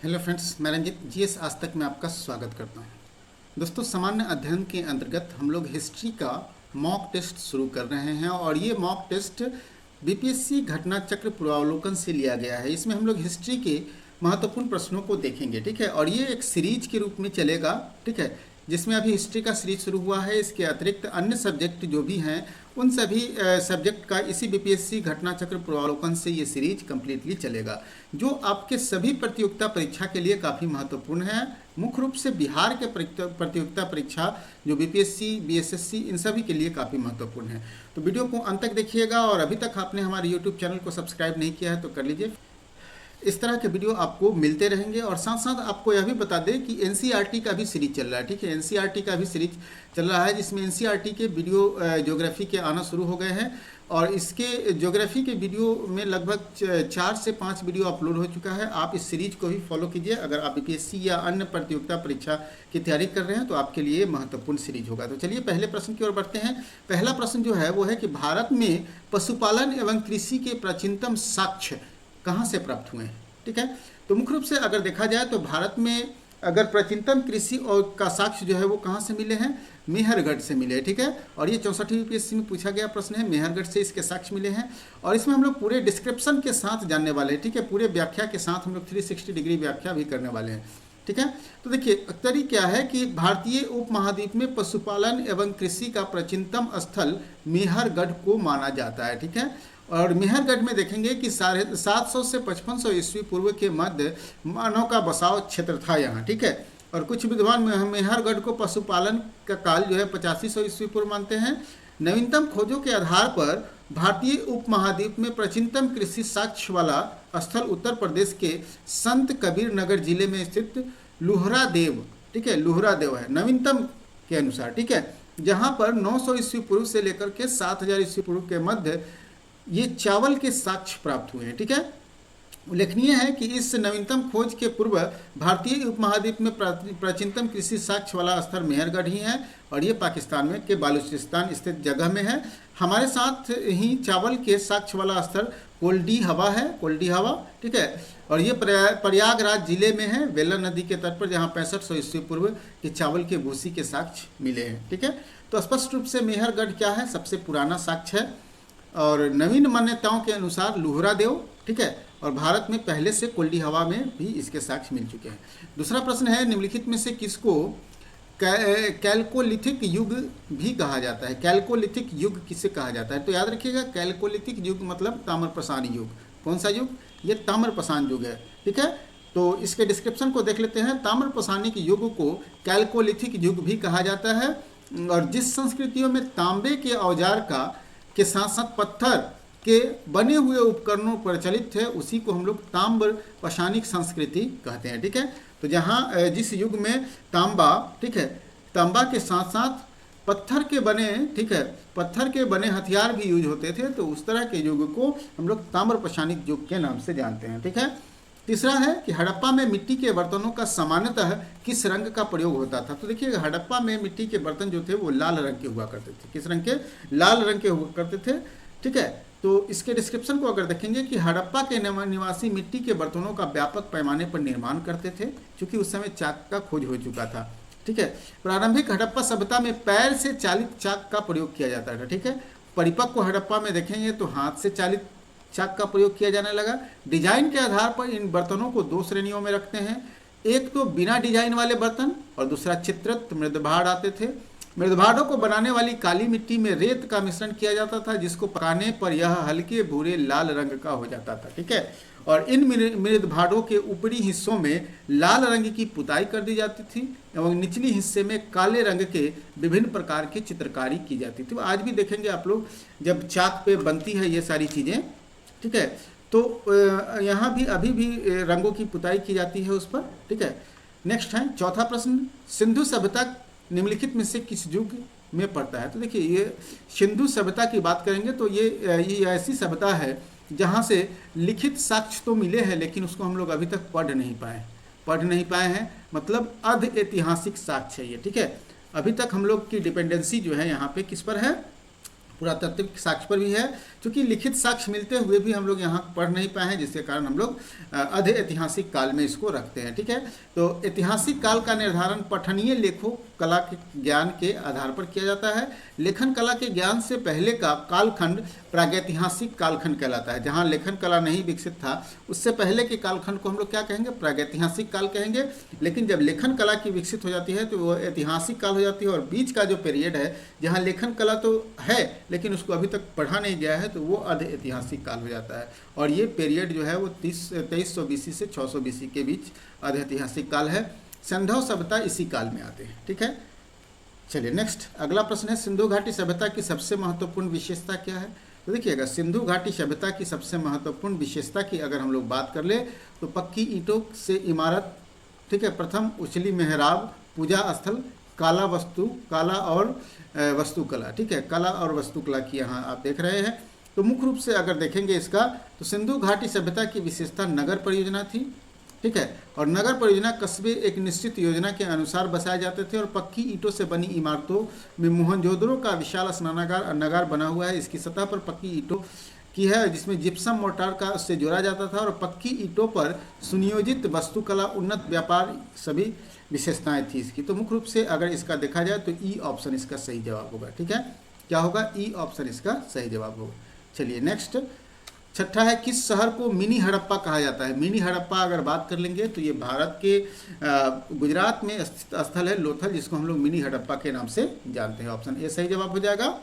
Hello friends, मैं Ranjit GS आज तक में आपका स्वागत करता हूं। दोस्तों, सामान्य अध्ययन के अंतर्गत हम लोग हिस्ट्री का मॉक टेस्ट शुरू कर रहे हैं और ये मॉक टेस्ट बीपीएससी घटना चक्र पूर्वावलोकन से लिया गया है। इसमें हम लोग हिस्ट्री के महत्वपूर्ण प्रश्नों को देखेंगे, ठीक है। और ये एक सीरीज के रूप में चलेगा, ठीक है, जिसमें अभी हिस्ट्री का सीरीज शुरू हुआ है। इसके अतिरिक्त अन्य सब्जेक्ट जो भी हैं उन सभी सब्जेक्ट का इसी बीपीएससी घटना चक्र पूर्वावलोकन से ये सीरीज कम्प्लीटली चलेगा, जो आपके सभी प्रतियोगिता परीक्षा के लिए काफ़ी महत्वपूर्ण है। मुख्य रूप से बिहार के प्रतियोगिता परीक्षा जो बीपीएससी, बीएसएससी, इन सभी के लिए काफ़ी महत्वपूर्ण है। तो वीडियो को अंत तक देखिएगा और अभी तक आपने हमारे यूट्यूब चैनल को सब्सक्राइब नहीं किया है तो कर लीजिए। इस तरह के वीडियो आपको मिलते रहेंगे। और साथ साथ आपको यह भी बता दें कि एनसीईआरटी का भी सीरीज चल रहा है, ठीक है। एनसीईआरटी का भी सीरीज चल रहा है जिसमें एनसीईआरटी के वीडियो ज्योग्राफी के आना शुरू हो गए हैं और इसके ज्योग्राफी के वीडियो में लगभग 4 से 5 वीडियो अपलोड हो चुका है। आप इस सीरीज को भी फॉलो कीजिए। अगर आप बीपीएससी या अन्य प्रतियोगिता परीक्षा की तैयारी कर रहे हैं तो आपके लिए महत्वपूर्ण सीरीज होगा। तो चलिए पहले प्रश्न की ओर बढ़ते हैं। पहला प्रश्न जो है वो है कि भारत में पशुपालन एवं कृषि के प्राचीनतम साक्ष्य कहाँ से प्राप्त हुए हैं, ठीक है। तो मुख्य रूप से अगर देखा जाए तो भारत में अगर प्राचीनतम कृषि और का साक्ष्य जो है वो कहाँ से मिले हैं, मेहरगढ़ से मिले हैं, ठीक है। और ये 64वीं यूपीएससी में पूछा गया प्रश्न है, मेहरगढ़ से इसके साक्ष्य मिले हैं। और इसमें हम लोग पूरे डिस्क्रिप्शन के साथ जानने वाले हैं, ठीक है। पूरे व्याख्या के साथ हम लोग 360 डिग्री व्याख्या भी करने वाले हैं, ठीक है। तो देखिए तरी क्या है कि भारतीय उपमहाद्वीप में पशुपालन एवं कृषि का प्राचीनतम स्थल मेहरगढ़ को माना जाता है, ठीक है। और मेहरगढ़ में देखेंगे कि 750 से 5500 ईस्वी पूर्व के मध्य मानव का बसाव क्षेत्र था यहाँ, ठीक है। और कुछ विद्वान मेहरगढ़ को पशुपालन का काल जो है 8500 ईस्वी पूर्व मानते हैं। नवीनतम खोजों के आधार पर भारतीय उपमहाद्वीप में प्राचीनतम कृषि साक्ष्य वाला स्थल उत्तर प्रदेश के संत कबीर नगर जिले में स्थित लुहरादेव, ठीक है, लुहरादेव है नवीनतम के अनुसार, ठीक है। जहाँ पर 900 ईस्वी पूर्व से लेकर के 7000 ईस्वी पूर्व के मध्य ये चावल के साक्ष्य प्राप्त हुए हैं, ठीक है। उल्लेखनीय है कि इस नवीनतम खोज के पूर्व भारतीय उपमहाद्वीप में प्राचीनतम कृषि साक्ष्य वाला स्थल मेहरगढ़ ही है और ये पाकिस्तान में के बालूचिस्तान स्थित जगह में है। हमारे साथ ही चावल के साक्ष्य वाला स्थल कोल्डी हवा है, कोल्डी हवा, ठीक है। और ये प्रयागराज जिले में है, वेला नदी के तट पर, जहाँ 6500 ईस्वी पूर्व के चावल के भूसी के साक्ष्य मिले हैं, ठीक है। तो स्पष्ट रूप से मेहरगढ़ क्या है, सबसे पुराना साक्ष्य है। और नवीन मान्यताओं के अनुसार लुहरादेव, ठीक है। और भारत में पहले से कोल्डी हवा में भी इसके साक्ष्य मिल चुके हैं। दूसरा प्रश्न है, निम्नलिखित में से किसको कैल्कोलिथिक युग भी कहा जाता है। कैल्कोलिथिक युग किसे कहा जाता है, तो याद रखिएगा कैल्कोलिथिक युग मतलब ताम्रप्रसान युग। कौन सा युग, ये ताम्रप्रसान युग है, ठीक है। तो इसके डिस्क्रिप्शन को देख लेते हैं। ताम्रप्रसानिक युग को कैल्कोलिथिक युग भी कहा जाता है। और जिस संस्कृतियों में तांबे के औजार के साथ साथ पत्थर के बने हुए उपकरणों प्रचलित थे उसी को हम लोग ताम्र पाषाणिक संस्कृति कहते हैं, ठीक है। तो जहाँ जिस युग में तांबा, ठीक है, तांबा के साथ साथ पत्थर के बने, ठीक है, पत्थर के बने हथियार भी यूज होते थे, तो उस तरह के युग को हम लोग ताम्र पाषाणिक युग के नाम से जानते हैं, ठीक है। तीसरा है कि हड़प्पा में मिट्टी के बर्तनों का सामान्यतः किस रंग का प्रयोग होता था। तो देखिए हड़प्पा में मिट्टी के बर्तन जो थे वो लाल रंग के हुआ करते थे। किस रंग के, लाल रंग के हुआ करते थे, ठीक है। तो इसके डिस्क्रिप्शन को अगर देखेंगे कि हड़प्पा के निवासी मिट्टी के बर्तनों का व्यापक पैमाने पर निर्माण करते थे, क्योंकि उस समय चाक का खोज हो चुका था, ठीक है। प्रारंभिक हड़प्पा सभ्यता में पैर से चालित चाक का प्रयोग किया जाता था, ठीक है। परिपक्व हड़प्पा में देखेंगे तो हाथ से चालित चाक का प्रयोग किया जाने लगा। डिजाइन के आधार पर इन बर्तनों को 2 श्रेणियों में रखते हैं। एक तो बिना डिजाइन वाले बर्तन और दूसरा चित्रित मृदभाड़ आते थे। मृदभाड़ों को बनाने वाली काली मिट्टी में रेत का मिश्रण किया जाता था, जिसको पकाने पर यह हल्के भूरे लाल रंग का हो जाता था, ठीक है। और इन मृदभाड़ों के ऊपरी हिस्सों में लाल रंग की पुताई कर दी जाती थी एवं निचली हिस्से में काले रंग के विभिन्न प्रकार की चित्रकारी की जाती थी। आज भी देखेंगे आप लोग जब चाक पे बनती है ये सारी चीज़ें, ठीक है। तो यहाँ भी अभी भी रंगों की पुताई की जाती है उस पर, ठीक है। नेक्स्ट है चौथा प्रश्न, सिंधु सभ्यता निम्नलिखित में से किस युग में पड़ता है। तो देखिए ये सिंधु सभ्यता की बात करेंगे तो ये ऐसी सभ्यता है जहाँ से लिखित साक्ष्य तो मिले हैं लेकिन उसको हम लोग अभी तक पढ़ नहीं पाए हैं, मतलब अर्ध ऐतिहासिक साक्ष्य है ये, ठीक है। अभी तक हम लोग की डिपेंडेंसी जो है यहाँ पे किस पर है, पुरातात्विक साक्ष्य पर भी है, क्योंकि लिखित साक्ष्य मिलते हुए भी हम लोग यहाँ पढ़ नहीं पाए हैं, जिसके कारण हम लोग अध ऐतिहासिक काल में इसको रखते हैं। ठीक है, तो ऐतिहासिक काल का निर्धारण पठनीय लेखों कला के ज्ञान के आधार पर किया जाता है। लेखन कला के ज्ञान से पहले का कालखंड प्रागैतिहासिक कालखंड कहलाता है। जहाँ लेखन कला नहीं विकसित था उससे पहले के कालखंड को हम लोग क्या कहेंगे, प्रागैतिहासिक काल कहेंगे। लेकिन जब लेखन कला की विकसित हो जाती है तो वो ऐतिहासिक काल हो जाती है, और बीच का जो पीरियड है जहाँ लेखन कला तो है लेकिन उसको अभी तक पढ़ा नहीं गया है, तो वो अध ऐतिहासिक काल हो जाता है। और ये पीरियड जो है वो 2300 BC से 600 BC के बीच अध ऐतिहासिक काल है। सिंधु सभ्यता इसी काल में आते हैं। ठीक है, चलिए नेक्स्ट अगला प्रश्न है, सिंधु घाटी सभ्यता की सबसे महत्वपूर्ण विशेषता क्या है। तो देखिएगा, सिंधु घाटी सभ्यता की सबसे महत्वपूर्ण विशेषता की अगर हम लोग बात कर ले तो पक्की ईंटों से इमारत, ठीक है, प्रथम उछली मेहराब, पूजा स्थल, काला और वस्तुकला। ठीक है, कला और वस्तुकला की यहाँ आप देख रहे हैं। तो मुख्य रूप से अगर देखेंगे इसका, तो सिंधु घाटी सभ्यता की विशेषता नगर परियोजना थी। ठीक है, और नगर परियोजना कस्बे एक निश्चित योजना के अनुसार बसाए जाते थे, और पक्की ईंटों से बनी इमारतों में मोहनजोदड़ो का विशाल स्नानागार अन्नागार बना हुआ है। इसकी सतह पर पक्की ईंटों की है, जिसमें जिप्सम मोर्टार का उससे जोड़ा जाता था, और पक्की ईंटों पर सुनियोजित वस्तुकला, उन्नत व्यापार, सभी विशेषताएं थी इसकी। तो मुख्य रूप से अगर इसका देखा जाए तो ई ऑप्शन इसका सही जवाब होगा। ठीक है, क्या होगा, ई ऑप्शन इसका सही जवाब होगा। चलिए नेक्स्ट, छठा है, किस शहर को मिनी हड़प्पा कहा जाता है। मिनी हड़प्पा अगर बात कर लेंगे तो ये भारत के गुजरात में स्थित स्थल है लोथल, जिसको हम लोग मिनी हड़प्पा के नाम से जानते हैं। ऑप्शन ए सही जवाब हो जाएगा।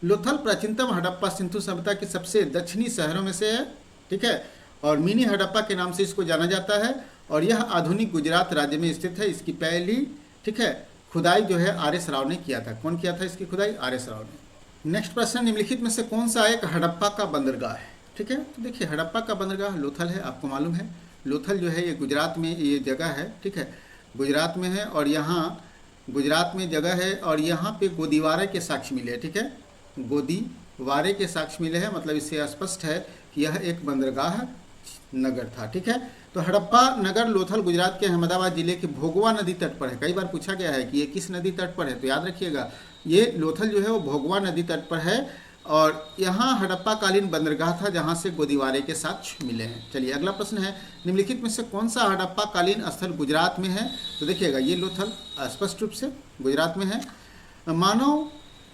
लोथल प्राचीनतम हड़प्पा सिंधु सभ्यता के सबसे दक्षिणी शहरों में से है। ठीक है, और मिनी हड़प्पा के नाम से इसको जाना जाता है, और यह आधुनिक गुजरात राज्य में स्थित है। इसकी पहली, ठीक है, खुदाई जो है RS राव ने किया था। कौन किया था इसकी खुदाई, RS राव ने। नेक्स्ट प्रश्न, निम्नलिखित में से कौन सा एक हड़प्पा का बंदरगाह है। ठीक है, तो देखिए हड़प्पा का बंदरगाह लोथल है, आपको मालूम है। लोथल जो है ये गुजरात में ये जगह है। ठीक है, गुजरात में है, और यहाँ गुजरात में जगह है, और यहाँ पे गोदीवारे के साक्ष्य मिले हैं। ठीक है, गोदीवारे के साक्ष्य मिले हैं, मतलब इससे स्पष्ट है कि यह एक बंदरगाह नगर था। ठीक है, तो हड़प्पा नगर लोथल गुजरात के अहमदाबाद जिले के भोगवा नदी तट पर है। कई बार पूछा गया है कि ये किस नदी तट पर है, तो याद रखिएगा ये लोथल जो है वो भोगवा नदी तट पर है, और यहाँ हड़प्पा कालीन बंदरगाह था जहाँ से गोदीवारे के साक्ष्य मिले हैं। चलिए अगला प्रश्न है, निम्नलिखित में से कौन सा हड़प्पा कालीन स्थल गुजरात में है। तो देखिएगा ये लोथल स्पष्ट रूप से गुजरात में है।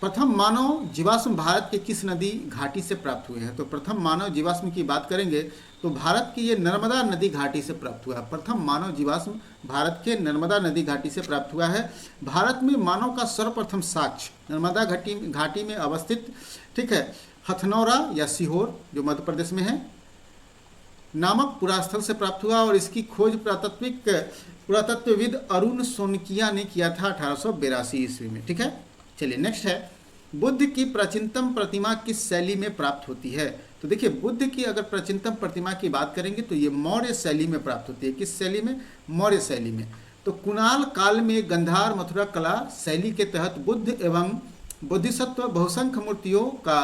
प्रथम मानव जीवाश्म भारत के किस नदी घाटी से प्राप्त हुए हैं। तो प्रथम मानव जीवाश्म की बात करेंगे तो भारत की ये नर्मदा नदी घाटी से प्राप्त हुआ है। प्रथम मानव जीवाश्म भारत के नर्मदा नदी घाटी से प्राप्त हुआ है। भारत में मानव का सर्वप्रथम साक्ष्य नर्मदा घाटी में अवस्थित, ठीक है, हथनौरा या सीहोर जो मध्य प्रदेश में है नामक पुरास्थल से प्राप्त हुआ, और इसकी खोज पुरातत्वविद अरुण सोनकिया ने किया था 1882 ईस्वी में। ठीक है, चलिए नेक्स्ट है, बुद्ध की प्राचीनतम प्रतिमा किस शैली में प्राप्त होती है। तो देखिए बुद्ध की अगर प्राचीनतम प्रतिमा की बात करेंगे तो ये मौर्य शैली में प्राप्त होती है। किस शैली में, मौर्य शैली में। तो कुणाल काल में गंधार मथुरा कला शैली के तहत बुद्ध एवं बोधिसत्व बहुसंख्य मूर्तियों का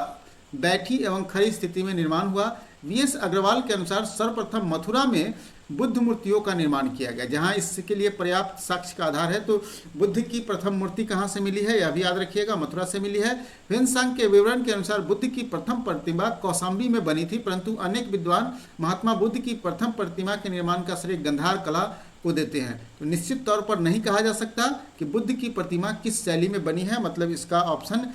बैठी एवं खड़ी स्थिति में निर्माण हुआ। VS अग्रवाल के अनुसार सर्वप्रथम मथुरा में बुद्ध मूर्तियों का निर्माण किया गया, जहां इसके लिए पर्याप्त साक्ष्य का आधार है। तो बुद्ध की प्रथम मूर्ति कहां से मिली है, यह भी याद रखिएगा, मथुरा से मिली है। ह्वेनसांग के विवरण के अनुसार बुद्ध की प्रथम प्रतिमा कौशाम्बी में बनी थी, परंतु अनेक विद्वान महात्मा बुद्ध की प्रथम प्रतिमा के निर्माण का श्रेय गंधार कला को देते हैं। तो निश्चित तौर पर नहीं कहा जा सकता कि बुद्ध की प्रतिमा किस शैली में बनी है, मतलब इसका ऑप्शन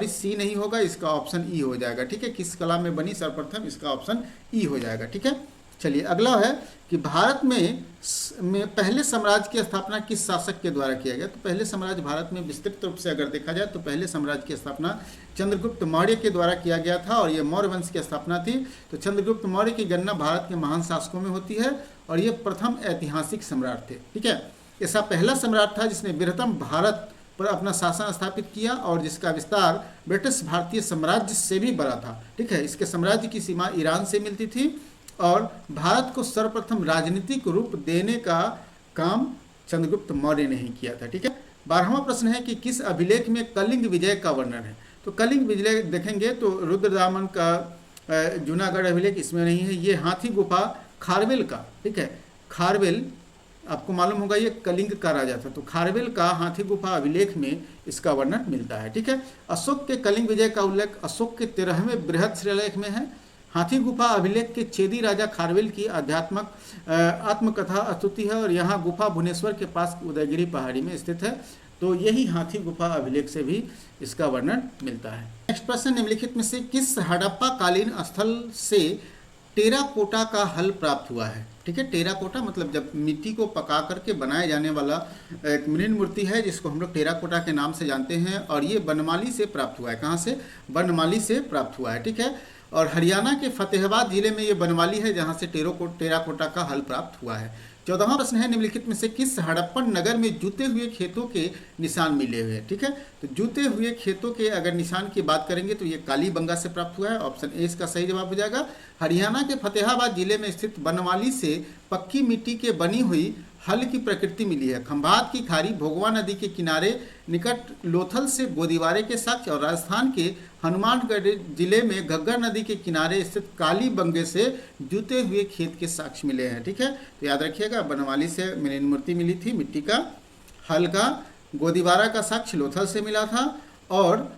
सी नहीं होगा, इसका ऑप्शन ई हो जाएगा। ठीक है, किस कला में बनी सर्वप्रथम, इसका ऑप्शन ई हो जाएगा। ठीक है, चलिए अगला है कि भारत में पहले साम्राज्य की स्थापना किस शासक के द्वारा किया गया। तो पहले साम्राज्य भारत में विस्तृत रूप से अगर देखा जाए तो पहले साम्राज्य की स्थापना चंद्रगुप्त मौर्य के द्वारा किया गया था, और ये मौर्य वंश की स्थापना थी। तो चंद्रगुप्त मौर्य की गणना भारत के महान शासकों में होती है, और ये प्रथम ऐतिहासिक सम्राट थे। ठीक है, ऐसा पहला सम्राट था जिसने बृहत्तम भारत पर अपना शासन स्थापित किया, और जिसका विस्तार ब्रिटिश भारतीय साम्राज्य से भी बड़ा था। ठीक है, इसके साम्राज्य की सीमा ईरान से मिलती थी, और भारत को सर्वप्रथम राजनीतिक रूप देने का काम चंद्रगुप्त मौर्य ने ही किया था। ठीक है, 12वां प्रश्न है कि किस अभिलेख में कलिंग विजय का वर्णन है। तो कलिंग विजय देखेंगे तो रुद्रदामन का जूनागढ़ अभिलेख इसमें नहीं है, ये हाथी गुफा खारवेल का। ठीक है, खारवेल आपको मालूम होगा ये कलिंग का राजा था, तो खारवेल का हाथी गुफा अभिलेख में इसका वर्णन मिलता है। ठीक है, अशोक के कलिंग विजय का उल्लेख अशोक के 13वें बृहद शिलालेख में है। हाथी गुफा अभिलेख के चेदी राजा खारवेल की आध्यात्मक आत्मकथा स्तुति है और यहाँ गुफा भुवनेश्वर के पास उदयगिरी पहाड़ी में स्थित है। तो यही हाथी गुफा अभिलेख से भी इसका वर्णन मिलता है। नेक्स्ट प्रश्न, निम्नलिखित में से किस हड़प्पा कालीन स्थल से टेराकोटा का हल प्राप्त हुआ है? ठीक है, टेराकोटा मतलब जब मिट्टी को पका करके बनाए जाने वाला एक मृण मूर्ति है जिसको हम लोग टेराकोटा के नाम से जानते हैं और ये बनमाली से प्राप्त हुआ है। कहाँ से? बनमाली से प्राप्त हुआ है। ठीक है, और हरियाणा के फतेहाबाद जिले में ये बनमाली है जहाँ से टेराकोटा का हल प्राप्त हुआ है। 14वां प्रश्न है, निम्नलिखित में से किस हड़प्पन नगर में जूते हुए खेतों के निशान मिले हुए हैं? ठीक है, तो जूते हुए खेतों के अगर निशान की बात करेंगे तो ये कालीबंगा से प्राप्त हुआ है। ऑप्शन ए इसका सही जवाब हो जाएगा। हरियाणा के फतेहाबाद जिले में स्थित बनमाली से पक्की मिट्टी के बनी हुई हल की प्रकृति मिली है। खंभात की खारी, भोगवा नदी के किनारे निकट लोथल से गोदीवारे के साक्ष्य और राजस्थान के हनुमानगढ़ जिले में घग्गर नदी के किनारे स्थित काली बंगे से जूते हुए खेत के साक्ष्य मिले हैं। ठीक है, तो याद रखिएगा बनमाली से मृण मूर्ति मिली थी मिट्टी का, हल का, गोदीवारा का साक्ष्य लोथल से मिला था और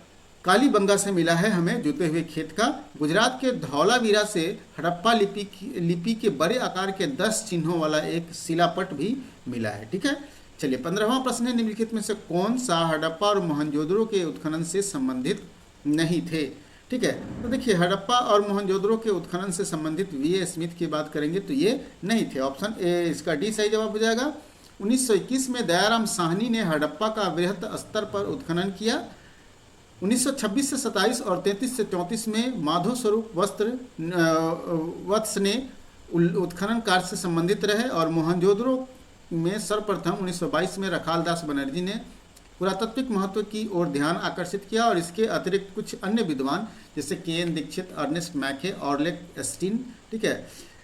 कालीबंगा से मिला है हमें जूते हुए खेत का। गुजरात के धौलावीरा से हड़प्पा लिपि के बड़े आकार के 10 चिन्हों वाला एक शिलापट भी मिला है। ठीक है, चलिए 15वां प्रश्न है, निम्नलिखित में से कौन सा हड़प्पा और मोहनजोदड़ो के उत्खनन से संबंधित नहीं थे? ठीक है, तो देखिए हड़प्पा और मोहनजोदड़ो के उत्खनन से संबंधित वीए स्मिथ की बात करेंगे तो ये नहीं थे। ऑप्शन ए इसका डी सही जवाब हो जाएगा। 1921 में दयाराम साहनी ने हड़प्पा का वृहद स्तर पर उत्खनन किया। 1926 से 27 और 33 से 34 में माधव स्वरूप वत्स ने उत्खनन कार्य से संबंधित रहे और मोहनजोदड़ो में सर्वप्रथम 1922 में रखालदास बनर्जी ने पुरातात्विक महत्व की ओर ध्यान आकर्षित किया और इसके अतिरिक्त कुछ अन्य विद्वान जैसे के.एन. दीक्षित, अर्नेस्ट मैके, ऑर्लेक एस्टीन, ठीक है,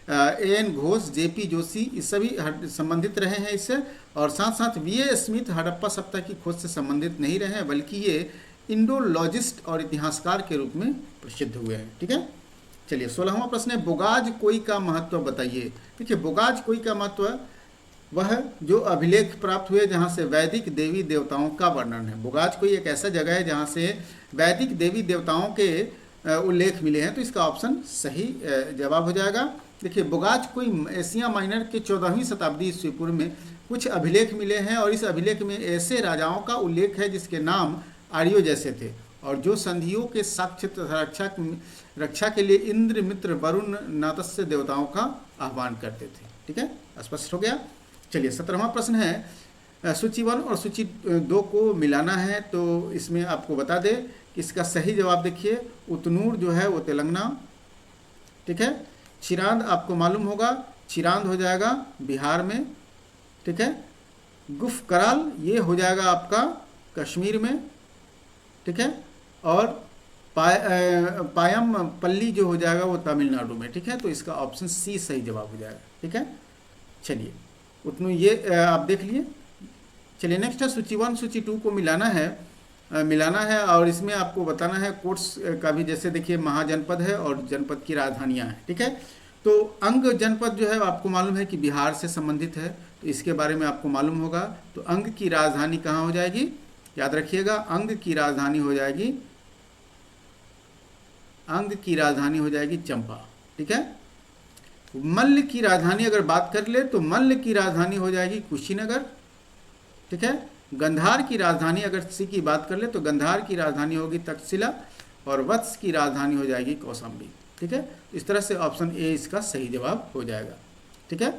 ए.एन. घोष, जे.पी. जोशी, ये सभी संबंधित रहे हैं इससे। और साथ साथ वी.ए. स्मिथ हड़प्पा सप्ताह की खोज से संबंधित नहीं रहे हैं बल्कि ये इंडोलॉजिस्ट और इतिहासकार के रूप में प्रसिद्ध हुए हैं। ठीक है, चलिए 16वां प्रश्न है, बोगाज कोई का महत्व बताइए। देखिए बोगाज कोई का महत्व वह जो अभिलेख प्राप्त हुए जहाँ से वैदिक देवी देवताओं का वर्णन है। बोगाज कोई एक ऐसा जगह है जहाँ से वैदिक देवी देवताओं के उल्लेख मिले हैं, तो इसका ऑप्शन सही जवाब हो जाएगा। देखिए बोगाज कोई एशिया माइनर के 14वीं शताब्दी ईस्वी पूर्व में कुछ अभिलेख मिले हैं और इस अभिलेख में ऐसे राजाओं का उल्लेख है जिसके नाम आर्यों जैसे थे और जो संधियों के साक्ष्य तथा रक्षा के लिए इंद्र, मित्र, वरुण, नातस्य देवताओं का आह्वान करते थे। ठीक है, स्पष्ट हो गया। चलिए 17वां प्रश्न है, सूची 1 और सूची 2 को मिलाना है तो इसमें आपको बता दें कि इसका सही जवाब देखिए उतनूर जो है वो तेलंगाना, ठीक है, चिरांद आपको मालूम होगा, चिरांद हो जाएगा बिहार में, ठीक है, गुफ कराल ये हो जाएगा आपका कश्मीर में, ठीक है, और पायम पल्ली जो हो जाएगा वो तमिलनाडु में। ठीक है, तो इसका ऑप्शन सी सही जवाब हो जाएगा। ठीक है, चलिए उतनू ये आप देख लिए। चलिए नेक्स्ट है सूची 1 सूची 2 को मिलाना है और इसमें आपको बताना है कोर्स का भी, जैसे देखिए महाजनपद है और जनपद की राजधानियाँ हैं। ठीक है, तो अंग जनपद जो है आपको मालूम है कि बिहार से संबंधित है, तो इसके बारे में आपको मालूम होगा। तो अंग की राजधानी कहाँ हो जाएगी? याद रखिएगा अंग की राजधानी हो जाएगी चंपा। ठीक है, मल्ल की राजधानी अगर बात कर ले तो मल्ल की राजधानी हो जाएगी कुशीनगर। ठीक है, गंधार की राजधानी अगर सी की बात कर ले तो गंधार की राजधानी होगी तक्षशिला और वत्स की राजधानी हो जाएगी कौशाम्बी। ठीक है, इस तरह से ऑप्शन ए इसका सही जवाब हो जाएगा। ठीक है,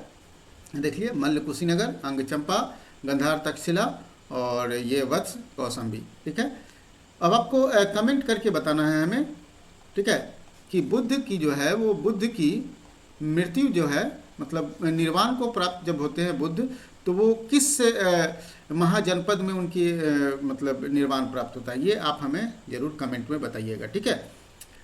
देखिए मल्ल कुशीनगर, अंग चंपा, गंधार तक्षशिला और ये वत्स कौशाम्बी। ठीक है, अब आपको कमेंट करके बताना है हमें, ठीक है, कि बुद्ध की जो है वो बुद्ध की मृत्यु जो है मतलब निर्वाण को प्राप्त जब होते हैं बुद्ध तो वो किस महाजनपद में उनकी मतलब निर्वाण प्राप्त होता है, ये आप हमें जरूर कमेंट में बताइएगा। ठीक है,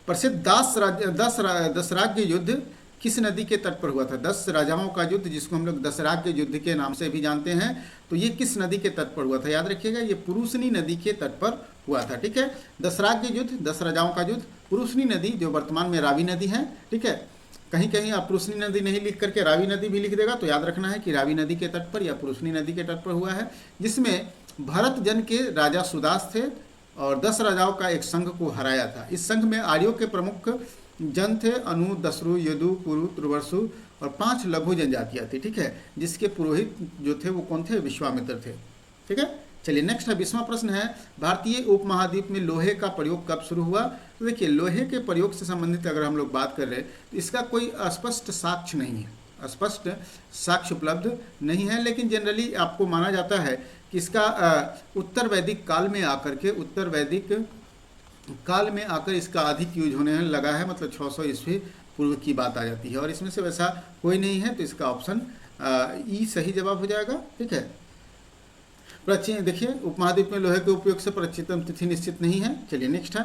प्रसिद्ध 10 राज्य युद्ध किस नदी के तट पर हुआ था? 10 राजाओं का युद्ध जिसको हम लोग 10 राज्य युद्ध के नाम से भी जानते हैं, तो ये किस नदी के तट पर हुआ था? याद रखिएगा ये पुरुषनी नदी के तट पर हुआ था। ठीक है, 10 राज्य युद्ध, 10 राजाओं का युद्ध, पुरुषनी नदी जो वर्तमान में रावी नदी है। ठीक है, कहीं कहीं आप पुरुषनी नदी नहीं लिख करके रावी नदी भी लिख देगा, तो याद रखना है कि रावी नदी के तट पर या पुरुषनी नदी के तट पर हुआ है, जिसमें भरत जन के राजा सुदास थे और 10 राजाओं का एक संघ को हराया था। इस संघ में आर्यों के प्रमुख जन थे अनु, दस्रु, यदु, पुरु, तुर्वसु और 5 लघु जनजातियाँ थी, ठीक है, जिसके पुरोहित जो थे वो कौन थे? विश्वामित्र थे, ठीक है। चलिए नेक्स्ट है 20वां प्रश्न है, भारतीय उपमहाद्वीप में लोहे का प्रयोग कब शुरू हुआ? तो देखिए लोहे के प्रयोग से संबंधित अगर हम लोग बात कर रहे हैं तो इसका कोई स्पष्ट साक्ष्य नहीं है, स्पष्ट साक्ष्य उपलब्ध नहीं है, लेकिन जनरली आपको माना जाता है कि इसका उत्तर वैदिक काल में आकर के इसका अधिक यूज होने लगा है, मतलब 600 ईस्वी पूर्व की बात आ जाती है और इसमें से वैसा कोई नहीं है, तो इसका ऑप्शन ई सही जवाब हो जाएगा, ठीक है। प्राचीन देखिए उपमहाद्वीप में लोहे के उपयोग से प्राचीनतम तिथि निश्चित नहीं है। चलिए नेक्स्ट है,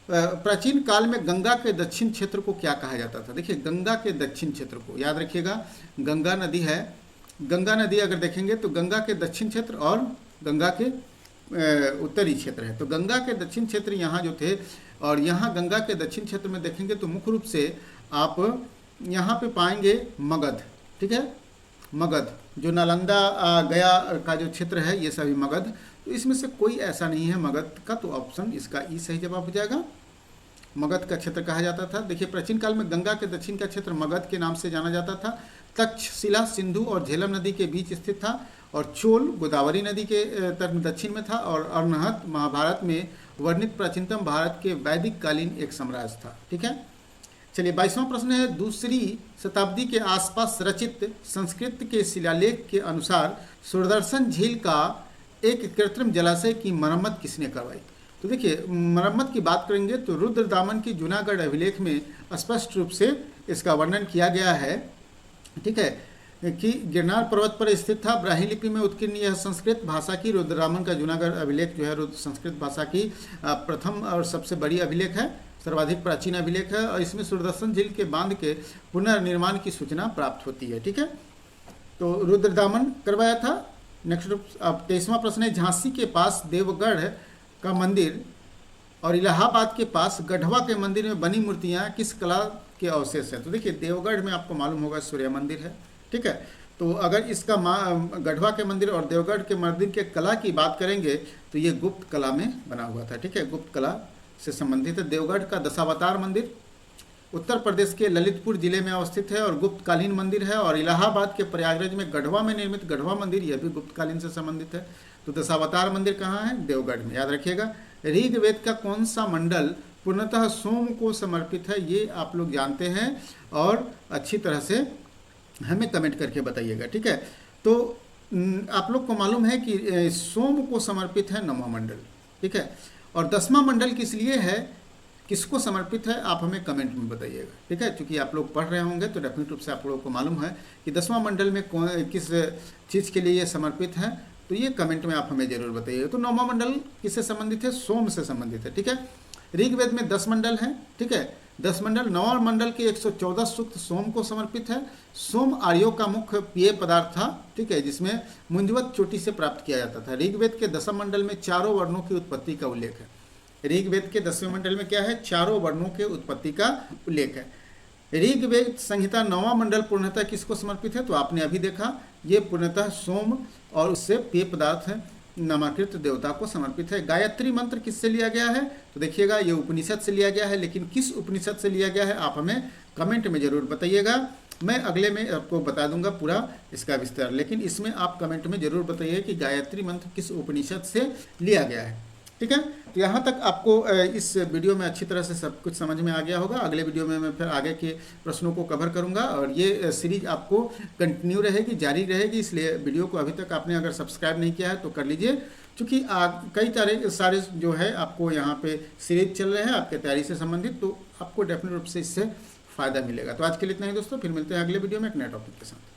प्राचीन काल में गंगा के दक्षिण क्षेत्र को क्या कहा जाता था? देखिए गंगा के दक्षिण क्षेत्र को याद रखिएगा, गंगा नदी है, गंगा नदी अगर देखेंगे तो गंगा के दक्षिण क्षेत्र और गंगा के उत्तरी क्षेत्र है। तो गंगा के दक्षिण क्षेत्र यहाँ जो थे और यहाँ गंगा के दक्षिण क्षेत्र में देखेंगे तो मुख्य रूप से आप यहाँ पे पाएंगे मगध, ठीक है, मगध जो नालंदा गया का जो क्षेत्र है ये सभी मगध, तो इसमें से कोई ऐसा नहीं है मगध का, तो ऑप्शन इसका ई सही जवाब हो जाएगा, मगध का क्षेत्र कहा जाता था। देखिए प्राचीन काल में गंगा के दक्षिण का क्षेत्र मगध के नाम से जाना जाता था। तक्षशिला सिंधु और झेलम नदी के बीच स्थित था और चोल गोदावरी नदी के दक्षिण में था और अर्नहत महाभारत में वर्णित प्राचीनतम भारत के वैदिक कालीन एक साम्राज्य था, ठीक है। चलिए 22वां प्रश्न है, दूसरी शताब्दी के आसपास रचित संस्कृत के शिलालेख के अनुसार सुदर्शन झील का एक कृत्रिम जलाशय की मरम्मत किसने करवाई? तो देखिए मरम्मत की बात करेंगे तो रुद्रदामन की जूनागढ़ अभिलेख में स्पष्ट रूप से इसका वर्णन किया गया है, ठीक है, कि गिरनार पर्वत पर स्थित था। ब्राह्मी लिपि में उत्कीर्ण यह संस्कृत भाषा की रुद्रदामन का जूनागढ़ अभिलेख जो है संस्कृत भाषा की प्रथम और सबसे बड़ी अभिलेख है, सर्वाधिक प्राचीन अभिलेख है और इसमें सुदर्शन झील के बांध के पुनर्निर्माण की सूचना प्राप्त होती है, ठीक है। तो रुद्रदामन करवाया था। नेक्स्ट अब 23वां प्रश्न है, झांसी के पास देवगढ़ का मंदिर और इलाहाबाद के पास गढ़वा के मंदिर में बनी मूर्तियां किस कला के अवशेष हैं? तो देखिए देवगढ़ में आपको मालूम होगा सूर्य मंदिर है, ठीक है, तो अगर इसका गढ़वा के मंदिर और देवगढ़ के मंदिर के कला की बात करेंगे तो ये गुप्त कला में बना हुआ था, ठीक है, गुप्त कला से संबंधित है। देवगढ़ का दशावतार मंदिर उत्तर प्रदेश के ललितपुर जिले में अवस्थित है और गुप्तकालीन मंदिर है और इलाहाबाद के प्रयागराज में गढ़वा में निर्मित गढ़वा मंदिर यह भी गुप्तकालीन से संबंधित है। तो दशावतार मंदिर कहाँ है? देवगढ़ में, याद रखिएगा। ऋग्वेद का कौन सा मंडल पूर्णतः सोम को समर्पित है? ये आप लोग जानते हैं और अच्छी तरह से हमें कमेंट करके बताइएगा, ठीक है। तो आप लोग को मालूम है कि सोम को समर्पित है 9वां मंडल, ठीक है, और 10वां मंडल किस लिए है, किसको समर्पित है, आप हमें कमेंट में बताइएगा, ठीक है। क्योंकि आप लोग पढ़ रहे होंगे तो डेफिनेट रूप से आप लोगों को मालूम है कि 10वां मंडल में किस चीज़ के लिए ये समर्पित है, तो ये कमेंट में आप हमें जरूर बताइएगा। तो 9वां मंडल किससे संबंधित है? सोम से संबंधित है, ठीक है। ऋग्वेद में 10 मंडल हैं, ठीक है, 10 मंडल। 9वां मंडल के 114 सूक्त सोम को समर्पित है। सोम आर्यों का मुख्य पेय पदार्थ था, ठीक है, जिसमें मुंजवत चोटी से प्राप्त किया जाता था। ऋग्वेद के 10वें मंडल में चारों वर्णों की उत्पत्ति का उल्लेख है। ऋग्वेद के 10वें मंडल में क्या है? चारों वर्णों के उत्पत्ति का उल्लेख है। ऋग्वेद संहिता 9वां मंडल पूर्णतः किसको समर्पित है? तो आपने अभी देखा, ये पूर्णतः सोम और उससे पेय पदार्थ नामाकृत देवता को समर्पित है। गायत्री मंत्र किससे लिया गया है? तो देखिएगा ये उपनिषद से लिया गया है, लेकिन किस उपनिषद से लिया गया है आप हमें कमेंट में जरूर बताइएगा। मैं अगले में आपको बता दूंगा पूरा इसका विस्तार, लेकिन इसमें आप कमेंट में जरूर बताइए कि गायत्री मंत्र किस उपनिषद से लिया गया है, ठीक है। तो यहाँ तक आपको इस वीडियो में अच्छी तरह से सब कुछ समझ में आ गया होगा। अगले वीडियो में मैं फिर आगे के प्रश्नों को कवर करूँगा और ये सीरीज आपको कंटिन्यू रहेगी, जारी रहेगी। इसलिए वीडियो को अभी तक आपने अगर सब्सक्राइब नहीं किया है तो कर लीजिए, क्योंकि कई सारे जो है आपको यहाँ पे सीरीज चल रहे हैं आपके तैयारी से संबंधित, तो आपको डेफिनेट रूप से इससे फ़ायदा मिलेगा। तो आज के लिए इतना ही दोस्तों, फिर मिलते हैं अगले वीडियो में एक नए टॉपिक के साथ।